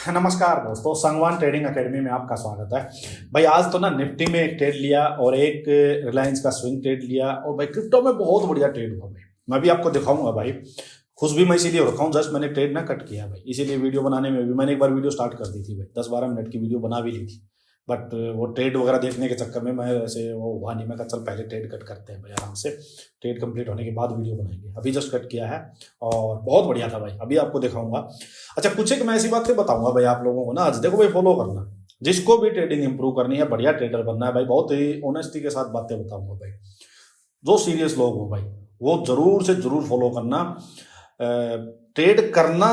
नमस्कार दोस्तों, Sangwan trading academy में आपका स्वागत है। भाई आज तो ना निफ्टी में एक ट्रेड लिया और एक रिलायंस का स्विंग ट्रेड लिया और भाई क्रिप्टो में बहुत बढ़िया ट्रेड हुआ भाई। मैं भी आपको दिखाऊंगा भाई। खुश भी मैं इसीलिए रखा हूँ, जस्ट मैंने ट्रेड ना कट किया भाई, इसीलिए वीडियो बनाने में भी मैंने एक बार वीडियो स्टार्ट कर दी थी भाई, 10-12 मिनट की वीडियो बना भी ली थी, बट वो ट्रेड वगैरह देखने के चक्कर में मैं ऐसे वो हुआ नहीं। मैं कहा चल पहले ट्रेड कट करते हैं भाई, आराम से ट्रेड कंप्लीट होने के बाद वीडियो बनाएंगे। अभी जस्ट कट किया है और बहुत बढ़िया था भाई, अभी आपको दिखाऊंगा। अच्छा, कुछ एक मैं ऐसी बातें बताऊंगा भाई आप लोगों को ना, आज देखो भाई फॉलो करना। जिसको भी ट्रेडिंग इंप्रूव करनी है, बढ़िया ट्रेडर बनना है भाई, बहुत ही ऑनेस्टी के साथ बातें बताऊंगा भाई। जो सीरियस लोग हो भाई वो जरूर से जरूर फॉलो करना। ट्रेड करना,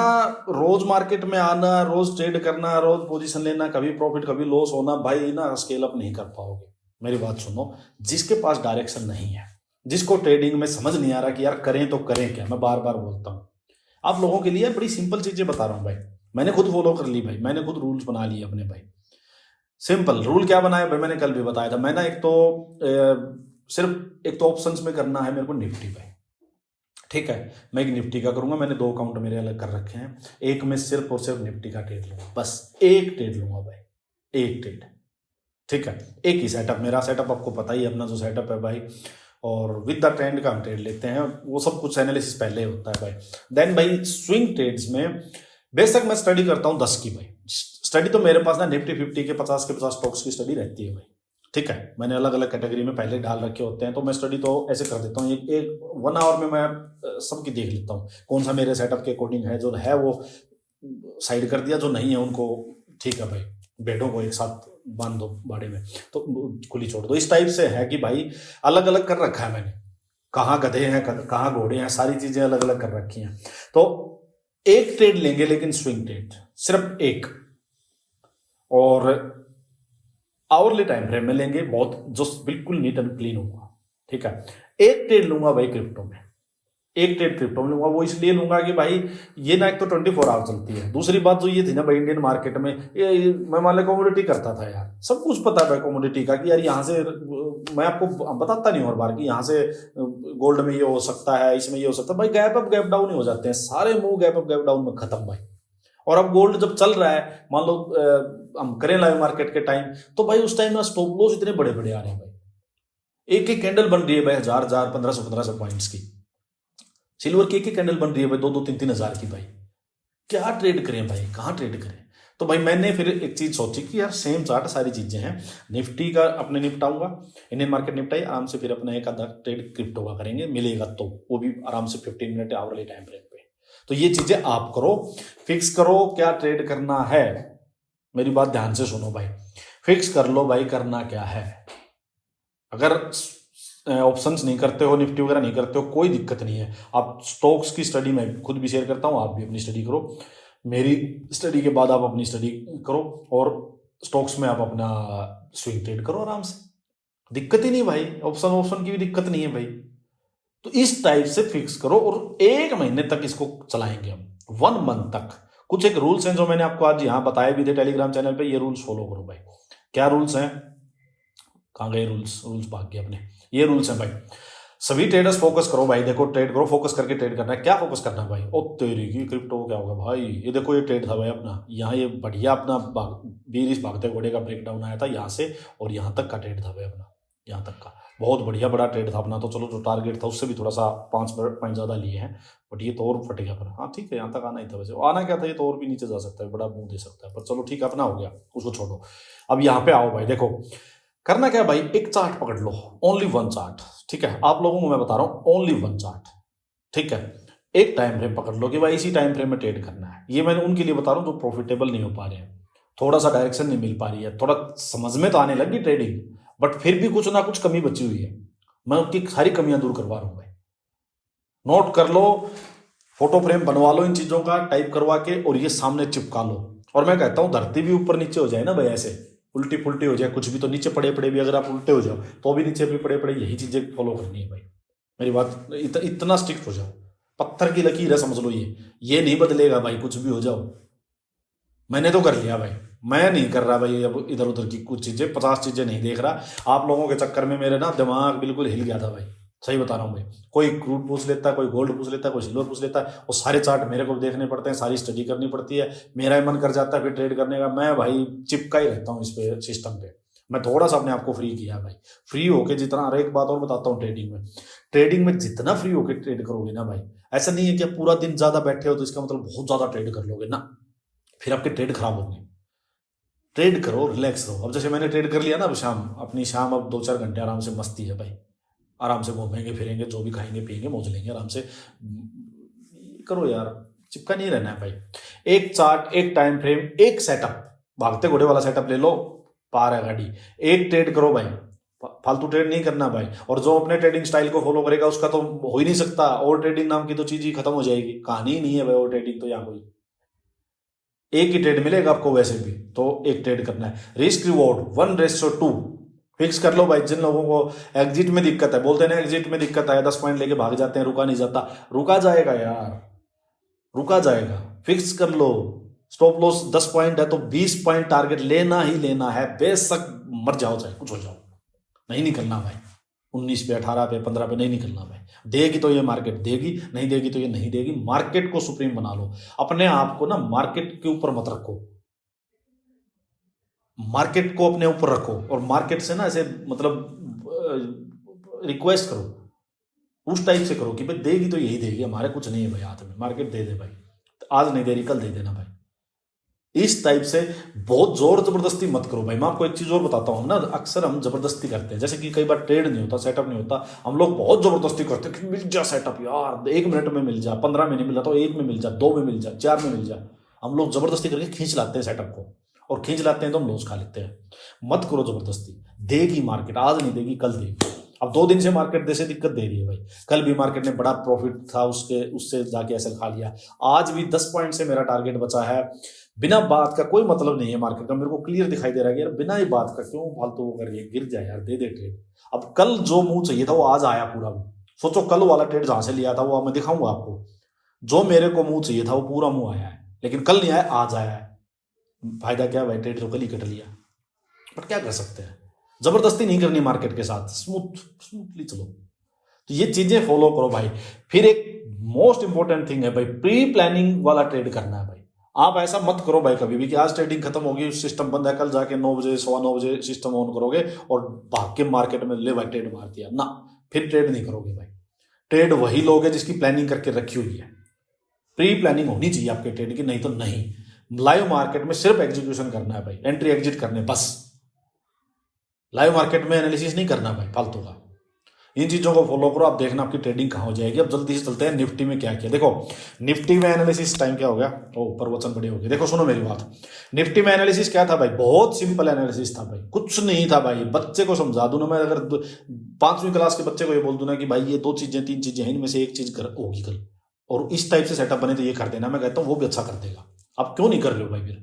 रोज मार्केट में आना, रोज ट्रेड करना, रोज पोजीशन लेना, कभी प्रॉफिट कभी लॉस होना भाई ना, स्केल अप नहीं कर पाओगे। मेरी बात सुनो, जिसके पास डायरेक्शन नहीं है, जिसको ट्रेडिंग में समझ नहीं आ रहा कि यार करें तो करें क्या, मैं बार बार बोलता हूँ आप लोगों के लिए बड़ी सिंपल चीजें बता रहा हूँ भाई। मैंने खुद फॉलो कर ली भाई, मैंने खुद रूल्स बना लिए अपने भाई। सिंपल रूल क्या बनाया भाई, मैंने कल भी बताया था। मैं ना सिर्फ एक तो ऑप्शंस में करना है मेरे को निफ्टी भाई, ठीक है। मैं एक निफ्टी का करूंगा, मैंने 2 अकाउंट मेरे अलग कर रखे हैं। एक में सिर्फ और सिर्फ निफ्टी का ट्रेड लूंगा, बस एक ट्रेड लूंगा भाई, एक ट्रेड, ठीक है। एक ही सेटअप, मेरा सेटअप आपको पता ही है अपना जो सेटअप है भाई। और विद द ट्रेंड का हम ट्रेड लेते हैं, वो सब कुछ एनालिसिस पहले होता है भाई। देन भाई स्विंग ट्रेड्स में बेशक मैं स्टडी करता हूँ 10 की भाई। स्टडी तो मेरे पास ना निफ्टी 50 के 50 स्टॉक्स की स्टडी रहती है भाई, ठीक है। मैंने अलग अलग कैटेगरी में पहले डाल रखे होते हैं, तो मैं स्टडी तो ऐसे कर देता हूँ, एक 1 आवर में मैं सबकी देख लेता हूँ कौन सा मेरे सेटअप के अकॉर्डिंग है। जो है वो साइड कर दिया, जो नहीं है उनको ठीक है भाई, भेड़ों को एक साथ बांध दो बाड़े में तो खुली छोड़ दो। इस टाइप से है कि भाई अलग अलग कर रखा है मैंने, कहाँ गधे हैं कहाँ घोड़े हैं, सारी चीजें अलग अलग कर रखी हैं। तो एक ट्रेड लेंगे, लेकिन स्विंग ट्रेड सिर्फ एक, और आवरली टाइम फ्रेम में लेंगे, बहुत जो बिल्कुल नीट एंड क्लीन होगा, ठीक है। एक ट्रेड लूंगा भाई क्रिप्टो में, एक ट्रेड क्रिप्टो में लूंगा। वो इसलिए लूंगा कि भाई ये ना एक तो 24 आवर चलती है, दूसरी बात जो ये थी ना भाई इंडियन मार्केट में, ये मैं मान लो कमोडिटी करता था यार, सब कुछ पता है भाई कमोडिटी का, कि यार यहाँ से मैं आपको बताता नहीं हर बार कि यहाँ से गोल्ड में ये हो सकता है, इसमें ये हो सकता है भाई। गैप अप गैप डाउन ही हो जाते हैं सारे move, gap up gap down में खत्म भाई। और अब गोल्ड जब चल रहा है, मान लो हम करें लाइव मार्केट के टाइम, तो भाई उस टाइम ना स्टॉप लॉस इतने बड़े बड़े आ रहे हैं भाई। एक एक कैंडल बन रही है भाई 1000 1500 पॉइंट्स की। सिल्वर की एक एक कैंडल बन रही है भाई 2-3 हजार की भाई। क्या ट्रेड करें भाई, कहाँ ट्रेड करें। तो भाई मैंने फिर एक चीज सोची कि यार सेम चार्ट सारी चीजें हैं, निफ्टी का अपने निपटाऊंगा, इंडियन मार्केट निपटाई आराम से, फिर अपना एक आधा ट्रेड क्रिप्टो का करेंगे, मिलेगा तो वो भी आराम से 15 मिनट आवरली टाइम फ्रेम पे। तो ये चीजें आप करो, फिक्स करो क्या ट्रेड करना है। मेरी बात ध्यान से सुनो भाई, फिक्स कर लो भाई करना क्या है। अगर ऑप्शंस नहीं करते हो, निफ्टी वगैरह नहीं करते हो, कोई दिक्कत नहीं है। आप स्टॉक्स की स्टडी मैं खुद भी शेयर करता हूँ, आप भी अपनी स्टडी करो, मेरी स्टडी के बाद आप अपनी स्टडी करो, और स्टॉक्स में आप अपना स्विंग ट्रेड करो आराम से, दिक्कत ही नहीं भाई। ऑप्शन की भी दिक्कत नहीं है भाई। तो इस टाइप से फिक्स करो और 1 महीने तक इसको चलाएंगे हम, 1 मंथ तक। कुछ एक रूल्स हैं जो मैंने आपको आज यहाँ बताए भी थे टेलीग्राम चैनल पे, ये रूल्स फॉलो करो भाई। क्या रूल्स हैं, कहाँ गए रूल्स भाग गए अपने। ये रूल्स हैं भाई, सभी ट्रेडर्स फोकस करो भाई। देखो ट्रेड करो, फोकस करके ट्रेड करना है। क्या फोकस करना है भाई, ओ तेरी की क्रिप्टो क्या होगा भाई। ये देखो ये ट्रेड था भाई अपना, यहाँ ये बढ़िया अपना बीरिस भागते घोड़े का ब्रेकडाउन आया था यहाँ से, और यहाँ तक का ट्रेड था भाई अपना, यहाँ तक का बहुत बढ़िया बड़ा ट्रेड था अपना। तो चलो जो टारगेट था उससे भी थोड़ा सा 5 पॉइंट ज्यादा लिए हैं, बट ये तो और फट गया। पर हाँ ठीक है, यहाँ तक आना ही था वैसे, आना क्या था, ये तो और भी नीचे जा सकता है, बड़ा मुंह दे सकता है, पर चलो ठीक है अपना हो गया, उसको छोड़ो। अब यहाँ पे आओ भाई, देखो करना क्या भाई, एक चार्ट पकड़ लो, ओनली 1 चार्ट, ठीक है। आप लोगों को मैं बता रहा हूं ओनली 1 चार्ट, ठीक है। एक टाइम फ्रेम पकड़ लो कि भाई इसी टाइम फ्रेम में ट्रेड करना है। ये मैंने उनके लिए बता रहा हूं जो प्रॉफिटेबल नहीं हो पा रहे हैं, थोड़ा सा डायरेक्शन नहीं मिल पा रही है, थोड़ा समझ में तो आने लगी ट्रेडिंग, बट फिर भी कुछ ना कुछ कमी बची हुई है। मैं उनकी सारी कमियां दूर करवा रहा हूं भाई। नोट कर लो, फोटो फ्रेम बनवा लो इन चीजों का टाइप करवा के, और ये सामने चिपका लो। और मैं कहता हूं धरती भी ऊपर नीचे हो जाए ना भाई, ऐसे उल्टी पुल्टी हो जाए कुछ भी, तो नीचे पड़े पड़े भी अगर आप उल्टे हो जाओ तो भी नीचे भी पड़े पड़े, यही चीजें फॉलो करनी है भाई। मेरी बात इतना स्ट्रिक्ट हो जाओ, पत्थर की लकीर है समझ लो, ये नहीं बदलेगा भाई कुछ भी हो जाओ। मैंने तो कर लिया भाई, मैं नहीं कर रहा भाई अब इधर उधर की कुछ चीजें, 50 चीजें नहीं देख रहा। आप लोगों के चक्कर में मेरे ना दिमाग बिल्कुल हिल गया था भाई, सही बता रहा हूँ भाई। कोई क्रूड पूछ लेता है, कोई गोल्ड पूछ लेता है, कोई सिल्वर पूछ लेता है, वो सारे चार्ट मेरे को भी देखने पड़ते हैं, सारी स्टडी करनी पड़ती है। मेरा ही मन कर जाता है फिर ट्रेड करने का। मैं भाई चिपका ही रहता हूँ इस पे, सिस्टम पे। मैं थोड़ा सा अपने आप को फ्री किया भाई। फ्री होके जितना, अरे एक बात और बताता हूँ, ट्रेडिंग में जितना फ्री होके ट्रेड करोगे ना भाई, ऐसा नहीं है कि आप पूरा दिन ज्यादा बैठे हो तो इसका मतलब बहुत ज्यादा ट्रेड कर लोगे ना, फिर आपके ट्रेड खराब होंगे। ट्रेड करो, रिलैक्स रहो। अब जैसे मैंने ट्रेड कर लिया ना, अब शाम अपनी शाम, अब 2-4 घंटे आराम से मस्ती है भाई, आराम से घूमेंगे फिरेंगे, जो भी खाएंगे पिएंगे मौज लेंगे आराम से। करो यार, चिपका नहीं रहना है भाई। एक चार्ट, एक टाइम फ्रेम, एक सेटअप, भागते घोड़े वाला सेटअप ले लो, पार है गाड़ी। एक ट्रेड करो भाई, फालतू ट्रेड नहीं करना भाई। और जो अपने ट्रेडिंग स्टाइल को फॉलो करेगा उसका तो हो ही नहीं सकता। ओवर ट्रेडिंग नाम की तो चीज ही खत्म हो जाएगी, कहानी ही नहीं है भाई ओवर ट्रेडिंग तो। यहाँ कोई एक ही ट्रेड मिलेगा आपको वैसे भी, तो एक ट्रेड करना है। रिस्क रिवॉर्ड 1:2 फिक्स कर लो भाई। जिन लोगों को एग्जिट में दिक्कत है, बोलते हैं ना एग्जिट में दिक्कत है, 10 पॉइंट लेके भाग जाते हैं, रुका नहीं जाता। रुका जाएगा यार, रुका जाएगा। फिक्स कर लो। स्टॉप लॉस 10 पॉइंट है तो 20 पॉइंट टारगेट लेना ही लेना है, बेशक मर जाओ चाहे कुछ हो जाओ, नहीं निकलना भाई। 19 पे, 18 पे, 15 पे नहीं निकलना भाई। देगी तो ये मार्केट देगी, नहीं देगी तो ये नहीं देगी। मार्केट को सुप्रीम बना लो। अपने आप को ना मार्केट के ऊपर मत रखो, मार्केट को अपने ऊपर रखो। और मार्केट से ना ऐसे मतलब रिक्वेस्ट करो, उस टाइप से करो कि भाई देगी तो यही देगी, हमारे कुछ नहीं है भाई हाथ में, मार्केट दे दे भाई, आज नहीं दे रही कल दे देना भाई। इस टाइप से बहुत जोर जबरदस्ती मत करो भाई। मैं आपको एक चीज और बताता हूँ ना, अक्सर हम जबरदस्ती करते हैं, जैसे कि कई बार ट्रेड नहीं होता, सेटअप नहीं होता, हम लोग बहुत जबरदस्ती करते हैं कि मिल जा सेटअप यार, 1 मिनट में मिल जा, 15 में नहीं मिला तो 1 में मिल जा, 2 में मिल जा, 4 में मिल जा। हम लोग जबरदस्ती करके खींच लाते हैं सेटअप को, और खींच लाते हैं तो हम लॉस खा लेते हैं। मत करो जबरदस्ती। देगी मार्केट, आज नहीं देगी कल देगी। अब 2 दिन से मार्केट जैसे दिक्कत दे रही है भाई, कल भी मार्केट ने बड़ा प्रॉफिट था उससे जाके ऐसे खा लिया। आज भी 10 पॉइंट से मेरा टारगेट बचा है। बिना बात का कोई मतलब नहीं है मार्केट का, मेरे को क्लियर दिखाई दे रहा है कि यार बिना ही बात का क्यों फालतू वो कर, गिर जाए यार, दे दे ट्रेड। अब कल जो मुंह चाहिए था वो आज आया पूरा। सोचो कल वाला ट्रेड जहां से लिया था वो मैं दिखाऊंगा आपको, जो मेरे को मुंह चाहिए था वो पूरा मुंह आया है, लेकिन कल नहीं आया, आज आया है। फायदा क्या भाई, ट्रेड तो कल ही कट लिया, बट क्या कर सकते हैं। जबरदस्ती नहीं करनी मार्केट के साथ, स्मूथली चलो। तो ये चीजें फॉलो करो भाई। फिर एक मोस्ट इंपॉर्टेंट थिंग है भाई, प्री प्लानिंग वाला ट्रेड करना है भाई। आप ऐसा मत करो भाई कभी भी कि आज ट्रेडिंग खत्म होगी, सिस्टम बंद है, कल जाके 9 बजे 9:15 बजे सिस्टम ऑन करोगे और भाग के मार्केट में ले भाई ट्रेड मार दिया ना, फिर ट्रेड नहीं करोगे भाई। ट्रेड वही लोगे जिसकी प्लानिंग करके रखी हुई है। प्री प्लानिंग होनी चाहिए आपके ट्रेड की, नहीं तो नहीं। लाइव मार्केट में सिर्फ एग्जीक्यूशन करना है भाई, एंट्री एग्जिट करने बस। लाइव मार्केट में एनालिसिस नहीं करना भाई फालतू का। इन चीजों को फॉलो करो, आप देखना आपकी ट्रेडिंग कहाँ हो जाएगी। अब जल्दी से चलते हैं निफ्टी में क्या किया। देखो निफ्टी में एनालिसिस, टाइम क्या हो गया, प्रवचन बड़े हो गए। देखो सुनो मेरी बात, निफ्टी में एनालिसिस क्या था भाई, बहुत सिंपल एनालिसिस था भाई, कुछ नहीं था भाई। बच्चे को समझा दूं ना मैं, अगर 5वीं क्लास के बच्चे को ये बोल दूं ना कि भाई ये 2 चीजें 3 चीजें हैं, इनमें से एक चीज होगी कल, और इस टाइप से सेटअप बने तो ये कर देना, मैं कहता हूँ वो भी अच्छा कर देगा। अब क्यों नहीं कर रहे हो भाई, फिर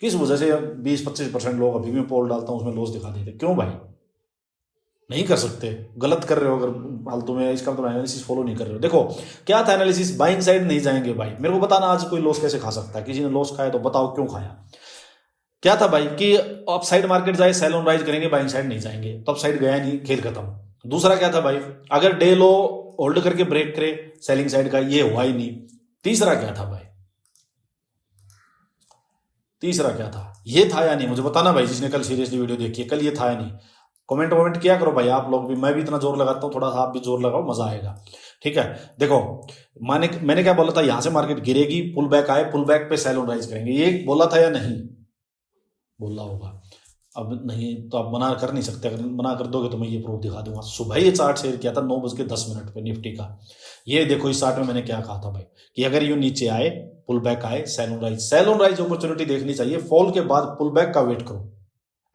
किस वजह से 20-25% लोग अभी भी पोल डालता हूँ उसमें लॉस दिखा देते, क्यों भाई नहीं कर सकते, गलत कर रहे हो अगर फालतू में, इसका तो एनालिसिस फॉलो नहीं कर रहे हो। देखो क्या था एनालिसिस, बाइंग साइड नहीं जाएंगे भाई। मेरे को बताना आज कोई लॉस कैसे खा सकता है, किसी ने लॉस खाया तो बताओ क्यों खाया। क्या था भाई कि अप साइड मार्केट जाए, सेल ऑन राइज करेंगे, बाइंग साइड नहीं जाएंगे, तो अप साइड गया नहीं, खेल खत्म। दूसरा क्या था भाई, अगर डे लो होल्ड करके ब्रेक करे सेलिंग साइड का, ये हुआ ही नहीं। तीसरा क्या था भाई, तीसरा क्या था, ये था या नहीं, मुझे बताना भाई जिसने कल सीरियसली वीडियो देखी है, कल ये था या नहीं। कमेंट किया करो भाई आप लोग भी, मैं भी इतना जोर लगाता हूँ, थोड़ा सा आप भी जोर लगाओ, मजा आएगा। ठीक है, देखो मैंने क्या बोला था, यहां से मार्केट गिरेगी, पुल बैक आए, पुल बैक पे सेल ऑन राइज करेंगे, ये बोला था या नहीं, बोला होगा। अब नहीं तो आप मना कर नहीं सकते, अगर मना कर दोगे तो मैं ये प्रूफ दिखा दूंगा। सुबह ये चार्ट शेयर किया था 9:10 पे निफ्टी का। ये देखो इस चार्ट में मैंने क्या कहा था भाई, कि अगर ये नीचे आए, पुल बैक आए, सेल ऑन राइज अपॉर्चुनिटी देखनी चाहिए, फॉल के बाद पुल बैक का वेट करो,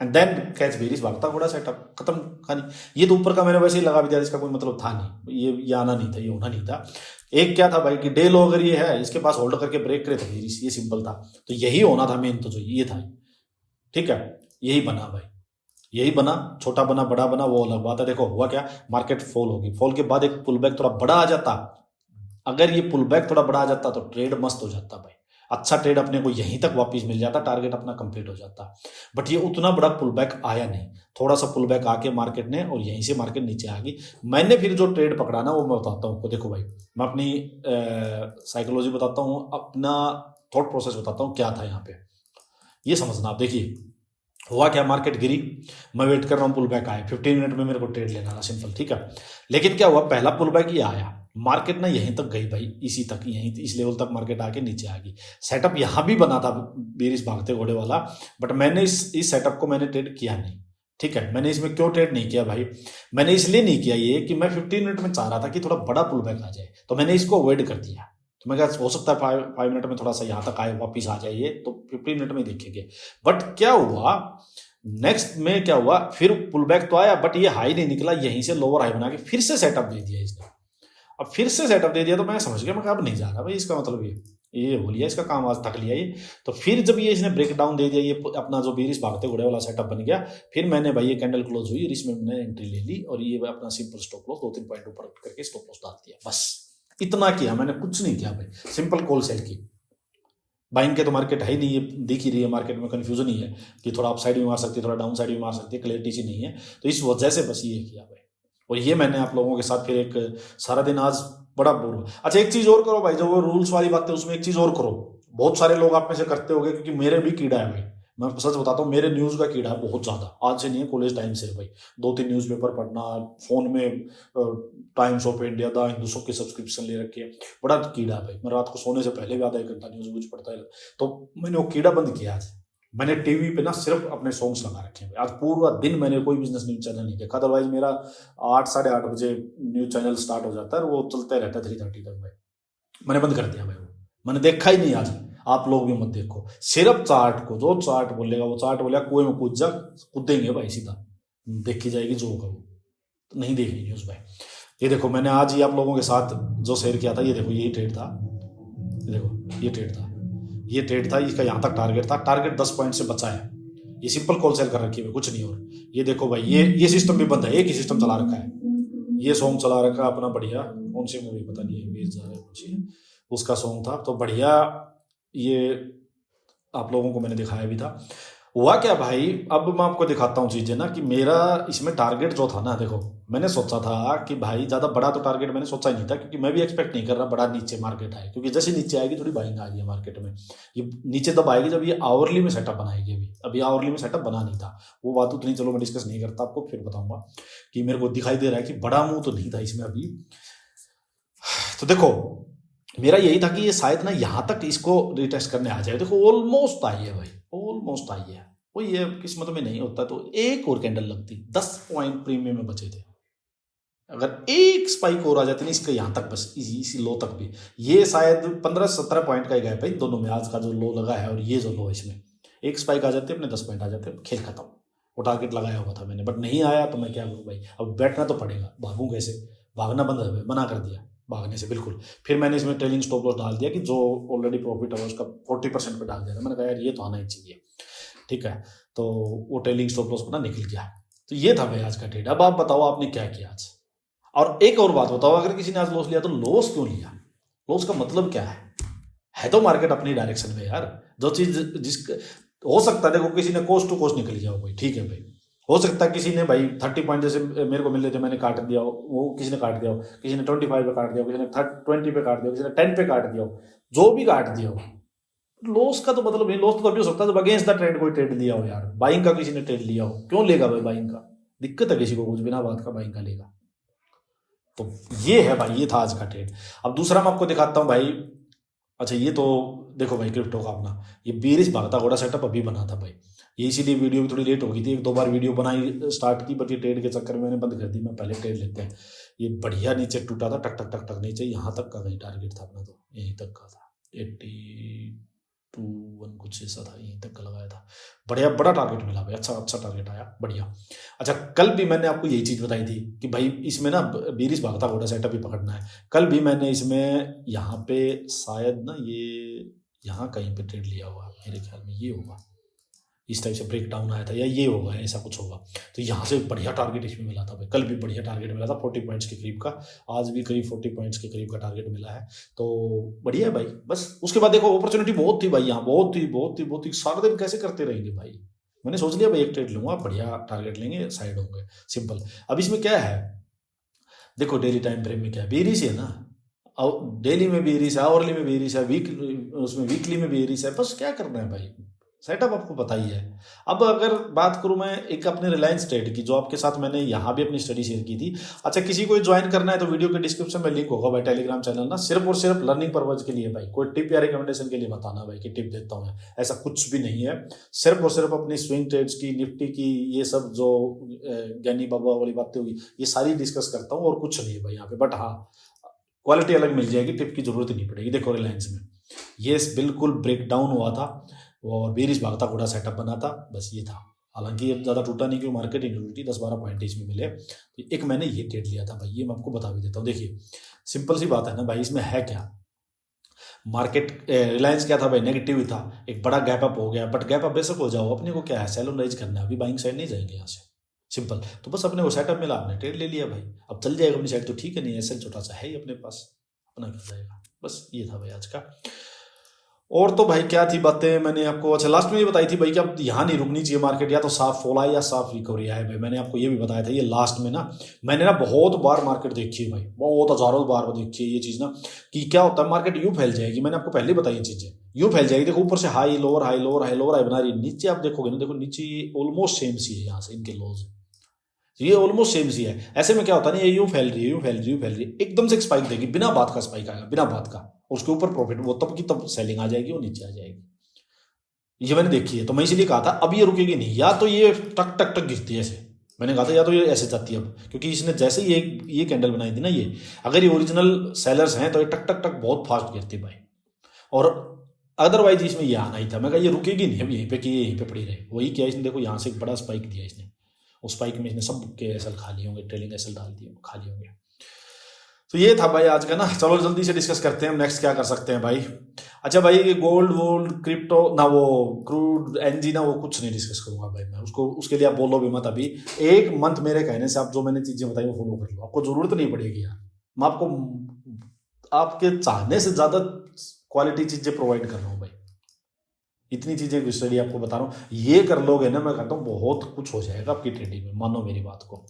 एंड देन कैच बेरिस, भागता घोड़ा सेटअप, खत्म कहानी। ये तो ऊपर का मैंने वैसे ही लगा भी दिया, इसका कोई मतलब था नहीं, ये आना नहीं था, ये होना नहीं था। एक क्या था भाई कि डे लो अगर ये है, इसके पास होल्ड करके ब्रेक करे तो बेरिस, ये सिंपल था। तो यही होना था मेन, तो जो ये था, ठीक है, यही बना भाई, यही बना, छोटा बना बड़ा बना वो अलग बात है। देखो हुआ क्या, मार्केट फॉल होगी, फॉल के बाद एक पुल बैक थोड़ा बड़ा आ जाता, अगर ये पुल बैक थोड़ा बड़ा आ जाता तो ट्रेड मस्त हो जाता भाई। अच्छा ट्रेड अपने को यहीं तक वापस मिल जाता, टारगेट अपना कंप्लीट हो जाता। बट ये उतना बड़ा पुल बैक आया नहीं, थोड़ा सा पुल बैक आके मार्केट ने, और यहीं से मार्केट नीचे आ गई। मैंने फिर जो ट्रेड पकड़ा ना वो मैं बताता हूँ आपको। देखो भाई, मैं अपनी साइकोलॉजी बताता हूँ, अपना थॉट प्रोसेस बताता हूँ क्या था यहाँ पे, ये समझना आप। देखिए हुआ क्या, मार्केट गिरी, मैं वेट कर रहा हूँ पुल बैक आए, 15 मिनट में मेरे को ट्रेड लेना था, सिंपल, ठीक है। लेकिन क्या हुआ, पहला पुल बैक ये आया, मार्केट ना यहीं तक गई भाई, इसी तक, यहीं इस लेवल तक मार्केट आके नीचे आ गई। सेटअप यहाँ भी बना था बेरिश भागते घोड़े वाला, बट मैंने इस सेटअप को मैंने ट्रेड किया नहीं, ठीक है। मैंने इसमें क्यों ट्रेड नहीं किया भाई, मैंने इसलिए नहीं किया ये कि मैं 15 मिनट में चाह रहा था कि थोड़ा बड़ा पुल बैक आ जाए, तो मैंने इसको अवॉइड कर दिया। तो मैं क्या, हो सकता है 5 मिनट में थोड़ा सा यहाँ तक आए, वापिस आ जाइए, तो 15 मिनट में देखेंगे। बट क्या हुआ, नेक्स्ट में क्या हुआ, फिर पुल बैक तो आया, बट ये हाई नहीं निकला, यहीं से लोअर हाई बना के फिर से सेटअप दे दिया इसने। अब फिर से सेटअप दे दिया तो मैं समझ गया, मैं अब नहीं जा रहा भाई, इसका मतलब ये हो लिया, इसका काम आज थक लिया ये। तो फिर जब ये इसने ब्रेक डाउन दे दिया, ये अपना जो बेरिश भागते घोड़े वाला सेटअप बन गया, फिर मैंने भाई ये कैंडल क्लोज हुई और इसमें मैंने एंट्री ले ली, और ये अपना सिंपल स्टॉप लॉस 2-3 पॉइंट ऊपर करके स्टॉप लॉस डाल दिया, बस इतना किया मैंने, कुछ नहीं किया भाई, सिंपल कॉल सेल की। बाइंग के तो मार्केट है ही नहीं, ये दिख ही रही है, मार्केट में कंफ्यूजन ही है कि थोड़ा अप साइड भी मार सकती है, थोड़ा डाउन साइड भी मार सकती है, क्लियरिटी सी नहीं है। तो इस वजह से बस ये किया भाई, और ये मैंने आप लोगों के साथ फिर एक सारा दिन आज बड़ा बोर हुआ। अच्छा एक चीज और करो भाई, जो वो रूल्स वाली बात है उसमें एक चीज और करो, बहुत सारे लोग आप में से करते होंगे, क्योंकि मेरे भी कीड़ा है भाई, मैं सच बताता हूँ, मेरे न्यूज का कीड़ा है बहुत ज्यादा, आज से नहीं है, कॉलेज टाइम से भाई। 2-3 न्यूज़पेपर पढ़ना, फोन में times of India, the Hindu सब के सब्सक्रिप्शन ले रखे हैं, बड़ा कीड़ा भाई। मैं रात को सोने से पहले भी आधा 1 घंटा न्यूज पढ़ता है, तो मैंने वो कीड़ा बंद किया आज। मैंने टीवी पे ना सिर्फ अपने सॉन्ग्स लगा रखे हैं, आज पूरा दिन मैंने कोई बिजनेस न्यूज चैनल नहीं देखा, अदरवाइज मेरा 8-8:30 बजे न्यूज चैनल स्टार्ट हो जाता है, वो चलते रहता है 3:30 तक भाई। मैंने बंद कर दिया भाई, वो मैंने देखा ही नहीं आज। आप लोग भी मत देखो, सिर्फ चार्ट को, जो चार्ट बोलेगा वो चार्ट बोलेगा, कुएं में कूद जा, कूदेंगे भाई सीधा, देखी जाएगी जो होगा वो, तो नहीं देखनी न्यूज भाई। ये देखो मैंने आज ही आप लोगों के साथ जो शेयर किया था, ये देखो यही ट्रेड था, देखो ये ट्रेड था, ये ट्रेड था, इसका यहाँ तक टारगेट था, टारगेट 10 पॉइंट से बचा है, ये सिंपल कॉल सेल कर रखी है, कुछ नहीं। और ये देखो भाई, ये सिस्टम भी बंद है, एक ही सिस्टम चला रखा है, ये सॉन्ग चला रखा है अपना बढ़िया, कौन सी मूवी पता नहीं है, वीर जा रहा है कौन सी, उसका सॉन्ग था, तो बढ़िया। ये आप लोगों को मैंने दिखाया भी था। हुआ क्या भाई, अब मैं आपको दिखाता हूँ चीजें ना, कि मेरा इसमें टारगेट जो था ना, देखो मैंने सोचा था कि भाई ज्यादा बड़ा तो टारगेट मैंने सोचा ही नहीं था, क्योंकि मैं भी एक्सपेक्ट नहीं कर रहा बड़ा नीचे मार्केट आए, क्योंकि जैसे नीचे आएगी थोड़ी बाइंग आ गई है मार्केट में। ये नीचे तब आएगी जब ये आवरली में सेटअप बनाएगी, अभी आवरली में सेटअप बना नहीं था, वो बात उतनी चलो मैं डिस्कस नहीं करता, आपको फिर बताऊंगा कि मेरे को दिखाई दे रहा है कि बड़ा मुंह तो नहीं था इसमें अभी। तो देखो मेरा यही था कि ये शायद ना यहाँ तक इसको रिटेस्ट करने आ जाए, देखो ऑलमोस्ट आई है भाई, ऑलमोस्ट आई है, वो ये किस्मत में नहीं होता, तो एक और कैंडल लगती, 10 पॉइंट प्रीमियम में बचे थे, अगर एक स्पाइक और आ जाती ना इसके यहाँ तक, बस इसी लो तक भी, ये शायद 15-17 पॉइंट का ही गैप है इन दोनों में, आज का जो लो लगा है और ये जो लो है, इसमें एक स्पाइक आ जाती है, अपने 10 पॉइंट आ जाते हैं, खेल खत्म। वो टारगेट लगाया हुआ था मैंने, बट नहीं आया, तो मैं क्या करूँ भाई, अब बैठना तो पड़ेगा, भागूं कैसे, भागना बंद मना कर दिया भागने से बिल्कुल। फिर मैंने इसमें ट्रेलिंग स्टॉप लॉस डाल दिया, कि जो ऑलरेडी प्रॉफिट है उसका 40% पे डाल दिया था, मैंने कहा यार ये तो आना ही चाहिए, ठीक है। तो वो ट्रेलिंग स्टॉप लॉस अपना निकल गया। तो ये था भाई आज का ट्रेड। अब आप बताओ आपने क्या किया आज, और एक और बात बताओ, अगर किसी ने आज लॉस लिया तो लॉस क्यों लिया, लॉस का मतलब क्या है तो मार्केट अपनी डायरेक्शन में यार, जो चीज जिस हो सकता है, देखो किसी ने कोस्ट टू कोस्ट निकल गया हो भाई, ठीक है भाई, हो सकता है किसी ने भाई 30 पॉइंट जैसे मेरे को मिल रहे थे, मैंने काट दिया हो, वो किसी ने काट दिया हो, किसी ने 25 पे काट दिया हो, किसी ने 20 पे काट दिया हो, किसी ने 10 पे काट दिया हो, जो भी काट दिया हो, लॉस का तो मतलब नहीं, लॉस तो तभी हो सकता है जब अगेंस्ट द ट्रेंड कोई ट्रेड लिया हो यार, बाइंग का किसी ने ट्रेड लिया हो, क्यों लेगा भाई बाइंग का, दिक्कत है किसी को कुछ, बिना बात का बाइंग का लेगा। तो ये है भाई, ये था आज का ट्रेड। अब दूसरा मैं आपको दिखाता हूँ भाई, अच्छा ये तो देखो भाई क्रिप्टो का अपना ये बेरिश भागता घोड़ा सेटअप अभी बना था भाई, ये इसीलिए वीडियो भी थोड़ी लेट हो गई थी, 1-2 बार वीडियो बनाई स्टार्ट की, बट ये ट्रेड के चक्कर में मैंने बंद कर दी, मैं पहले ट्रेड लेते हैं। ये बढ़िया नीचे टूटा था, टक टक टक टक नीचे, यहाँ तक का कहीं टारगेट था अपना, तो यहीं तक का था, 82.1 कुछ ऐसा था, यहीं तक का लगाया था, बढ़िया बड़ा टारगेट मिला भाई, अच्छा टारगेट आया, बढ़िया। अच्छा कल भी मैंने आपको यही चीज़ बताई थी कि भाई इसमें ना बेरिश भागता घोड़ा सेटअप ही पकड़ना है। कल भी मैंने इसमें यहाँ पे शायद ना ये यहाँ कहीं पे ट्रेड लिया हुआ, मेरे ख्याल में ये होगा, इस टाइप से ब्रेक डाउन आया था, या ये होगा, ऐसा कुछ होगा। तो यहाँ से बढ़िया टारगेट इसमें मिला था भाई, कल भी बढ़िया टारगेट मिला था 40 पॉइंट्स के करीब का, आज भी करीब 40 पॉइंट्स के करीब का टारगेट मिला है, तो बढ़िया है भाई। बस उसके बाद देखो अपॉर्चुनिटी बहुत थी भाई यहाँ, बहुत ही सारा दिन कैसे करते रहेंगे भाई। मैंने सोच लिया भाई एक ट्रेड लूंगा, बढ़िया टारगेट लेंगे, साइड होंगे, सिंपल। अब इसमें क्या है, देखो डेली टाइम फ्रेम में क्या है, बेरिश है ना, डेली में बेरिश है, आवरली में बेरिश है, उसमें वीकली में बेरिश है, बस क्या करना है भाई, सेटअप आपको पता ही है। अब अगर बात करूं मैं एक अपने रिलायंस ट्रेड की, जो आपके साथ मैंने यहाँ भी अपनी स्टडी शेयर की थी। अच्छा, किसी को ज्वाइन करना है तो वीडियो के डिस्क्रिप्शन में लिंक होगा भाई, टेलीग्राम चैनल ना, सिर्फ और सिर्फ लर्निंग पर्पज के लिए भाई, कोई टिप या रिकमेंडेशन के लिए बताना भाई कि टिप देता हूँ, ऐसा कुछ भी नहीं है। सिर्फ और सिर्फ अपनी स्विंग ट्रेड्स की, निफ्टी की, ये सब जो ज्ञानी बाबा वाली बातें हुई, ये सारी डिस्कस करता हूँ, और कुछ नहीं है भाई यहाँ पे। बट हाँ, क्वालिटी अलग मिल जाएगी, टिप की जरूरत ही नहीं पड़ेगी। देखो रिलायंस में ये बिल्कुल ब्रेक डाउन हुआ था और बेरिश भागता घोड़ा सेटअप बना था, बस ये था। हालांकि अब ज़्यादा टूटा नहीं, क्यों मार्केट यूनिटी 10-12 पॉइंट इसमें मिले। तो एक मैंने ये ट्रेड लिया था भाई, ये मैं आपको बता भी देता हूँ। देखिए सिंपल सी बात है ना भाई, इसमें है क्या, मार्केट रिलायंस क्या था भाई, नेगेटिव ही था, एक बड़ा गैप अप हो गया, बट गैप अप बेशक हो जाओ, अपने को क्या है, सेल राइज करना है, अभी बाइंग साइड नहीं जाएंगे यहाँ से, सिंपल। तो बस अपने को सेटअप मिला, आपने ट्रेड ले लिया भाई, अब चल जाएगा अपनी साइड तो ठीक है, नहीं एसएल छोटा सा है ही अपने पास, अपना कर जाएगा। बस ये था भाई आज का। और तो भाई क्या थी बातें मैंने आपको, अच्छा लास्ट में ये बताई थी भाई कि अब यहाँ नहीं रुकनी चाहिए मार्केट, या तो साफ फॉल आए या साफ रिकवरी आए भाई, मैंने आपको ये भी बताया था। ये लास्ट में ना मैंने ना बहुत बार मार्केट देखी है भाई, बहुत हजारों बार देखी है ये चीज़ ना, कि क्या होता है मार्केट यूँ फैल जाएगी, मैंने आपको पहले बताई ये चीज़ें, यूँ फैल जाएगी। देखो ऊपर से high lower high lower high lower high बना रही है, नीचे आप देखोगे ना, देखो नीचे ऑलमोस्ट सेम सी है यहाँ से इनके लोज, ये ऑलमोस्ट सेम सी है। ऐसे में क्या होता है ना, ये यूँ फैल रही है, यूँ फैल रही है, यूँ फैल रही है, एकदम से एक स्पाइक देगी, बिना बात का स्पाइक आएगा, बिना बात का, उसके ऊपर प्रॉफिट, वो तब की तब सेलिंग आ जाएगी, वो नीचे आ जाएगी। ये मैंने देखी है, तो मैं इसीलिए कहा था अब ये रुकेगी नहीं, या तो ये टक टक टक गिरती है ऐसे, मैंने कहा था या तो ये ऐसे जाती है अब, क्योंकि इसने जैसे ही ये कैंडल बनाई थी ना, ये अगर ये ओरिजिनल सेलर्स हैं तो ये टक टक टक बहुत फास्ट गिरती भाई, और अदरवाइज इसमें ये आना ही था। मैं कहा ये रुकेगी नहीं अब यहीं पे, कि ये यहीं पे पड़ी रहे। वही किया इसने, देखो यहाँ से एक बड़ा स्पाइक दिया इसने, उस स्पाइक में इसने सब के एसएल खा लिए होंगे, ट्रेलिंग एसएल डाल दिए खाली होंगे। तो ये था भाई आज का ना, चलो जल्दी से डिस्कस करते हैं हम नेक्स्ट क्या कर सकते हैं भाई। अच्छा भाई, गोल्ड वोल्ड क्रिप्टो ना, वो क्रूड एनजी ना, वो कुछ नहीं डिस्कस करूंगा भाई मैं, उसको उसके लिए आप बोलो भी मत अभी। एक मंथ मेरे कहने से आप जो मैंने चीजें बताई वो फॉलो कर लो, आपको जरूरत नहीं पड़ेगी यार, मैं आपको आपके चाहने से ज्यादा क्वालिटी चीजें प्रोवाइड कर रहा हूँ भाई, इतनी चीजें स्टडी आपको बता रहा हूँ, ये कर लोगे ना, मैं कहता हूँ बहुत कुछ हो जाएगा आपकी ट्रेडिंग में, मानो मेरी बात को।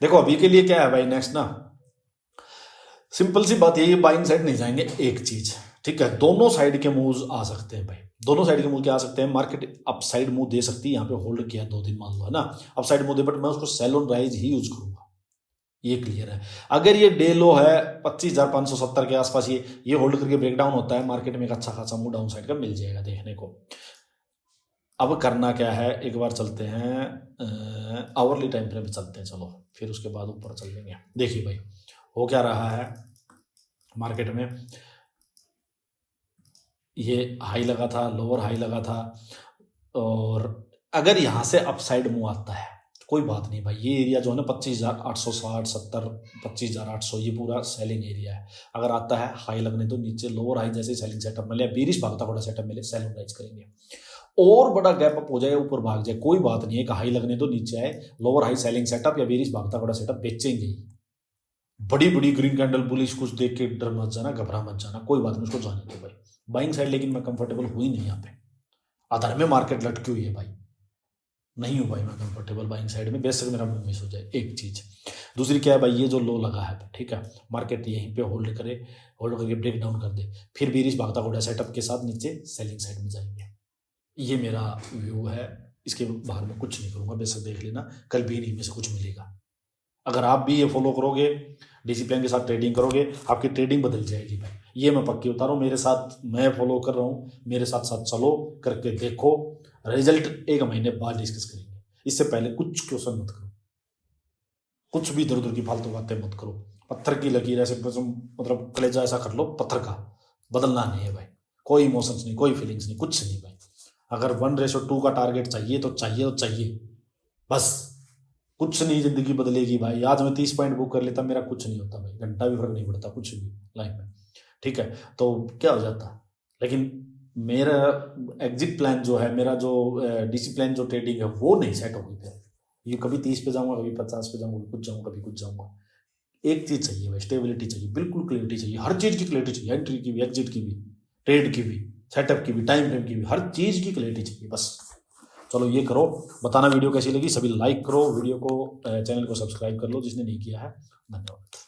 देखो अभी के लिए क्या है भाई, नेक्स्ट ना सिंपल सी बात यही है, बाइंग साइड नहीं जाएंगे, एक चीज ठीक है, दोनों साइड के मूव्स आ सकते हैं भाई, दोनों साइड के मूव क्या आ सकते हैं, मार्केट अप साइड मूव दे सकती है, यहाँ पे होल्ड किया 2 दिन मान लो है ना, अप साइड मूव दे, बट मैं उसको सेल ऑन राइज ही यूज करूंगा, ये क्लियर है। अगर ये डे लो है 25,570 के आसपास, ये होल्ड करके ब्रेकडाउन होता है, मार्केट में एक अच्छा खासा मूव डाउन साइड का मिल जाएगा देखने को। अब करना क्या है, एक बार चलते हैं आवरली टाइम फ्रेम में चलते हैं, चलो फिर उसके बाद ऊपर चल देंगे। देखिए भाई हो क्या रहा है मार्केट में, ये हाई लगा था, लोअर हाई लगा था, और अगर यहाँ से अपसाइड मूव आता है कोई बात नहीं भाई, ये एरिया जो है ना 25,860 70 25,800 ये पूरा सेलिंग एरिया है। अगर आता है हाई लगने तो नीचे लोअर हाई जैसे सेलिंग सेटअप मिले, बेरिश भागता बड़ा सेटअप मिले, सेलिंग राइज करेंगे, और बड़ा गैप अप हो जाए ऊपर भाग जाए कोई बात नहीं है, एक हाई लगने तो नीचे आए, लोअर हाई सेलिंग सेटअप या बेरिश भागता बड़ा सेटअप बेचेंगे ही। बड़ी बड़ी ग्रीन कैंडल बुलिश कुछ देख के डर मत जाना, घबरा मत जाना, कोई बात नहीं, उसको जाने दो भाई। बाइंग साइड लेकिन मैं कंफर्टेबल हुई नहीं यहाँ पे, आधार में मार्केट लटकी हुई है भाई, नहीं हूँ भाई मैं कंफर्टेबल बाइंग साइड में, बेशक मेरा मूव मिस हो जाए, एक चीज। दूसरी क्या है भाई, ये जो लो लगा है ठीक है, मार्केट यहीं पे होल्ड करे, होल्ड करके ब्रेक डाउन कर दे, फिर बेरिश भागता घोड़ा सेटअप के साथ नीचे सेलिंग साइड में जाएंगे, ये मेरा व्यू है। इसके बाहर में कुछ नहीं करूंगा, बेशक देख लेना कल भी इन्हीं में से कुछ मिलेगा। अगर आप भी ये फॉलो करोगे, डिसिप्लिन के साथ ट्रेडिंग करोगे, आपकी ट्रेडिंग बदल जाएगी भाई, ये मैं पक्की बता रहा हूँ, मेरे साथ मैं फॉलो कर रहा हूँ, मेरे साथ साथ चलो, करके देखो, रिजल्ट 1 महीने बाद डिस्कस करेंगे, इससे पहले कुछ क्वेश्चन मत करो, कुछ भी इधर उधर की फालतू बातें मत करो, पत्थर की लकीर ऐसे मतलब कलेजा ऐसा कर लो पत्थर का, बदलना नहीं है भाई, कोई इमोशंस नहीं, कोई फीलिंग्स नहीं, कुछ नहीं भाई। अगर 1:2 का टारगेट चाहिए तो चाहिए बस, कुछ नहीं जिंदगी बदलेगी भाई। आज मैं 30 पॉइंट बुक कर लेता, मेरा कुछ नहीं होता भाई, घंटा भी फर्क नहीं पड़ता कुछ भी लाइफ में, ठीक है, तो क्या हो जाता, लेकिन मेरा एग्जिट प्लान जो है, मेरा जो डिसिप्लिन जो ट्रेडिंग है वो नहीं सेट होगी। फिर ये कभी 30 पे जाऊंगा, कभी 50 पे जाऊंगा, कुछ जाऊंगा, कभी कुछ जाऊंगा। एक चीज चाहिए भाई, स्टेबिलिटी चाहिए, बिल्कुल क्लियरिटी चाहिए, हर चीज की क्लियरिटी चाहिए, एंट्री की भी, एग्जिट की भी, ट्रेड की भी, सेटअप की भी, टाइम फ्रेम की भी, हर चीज की क्लियरिटी चाहिए बस। चलो ये करो, बताना वीडियो कैसी लगी, सभी लाइक करो वीडियो को, चैनल को सब्सक्राइब कर लो जिसने नहीं किया है। धन्यवाद।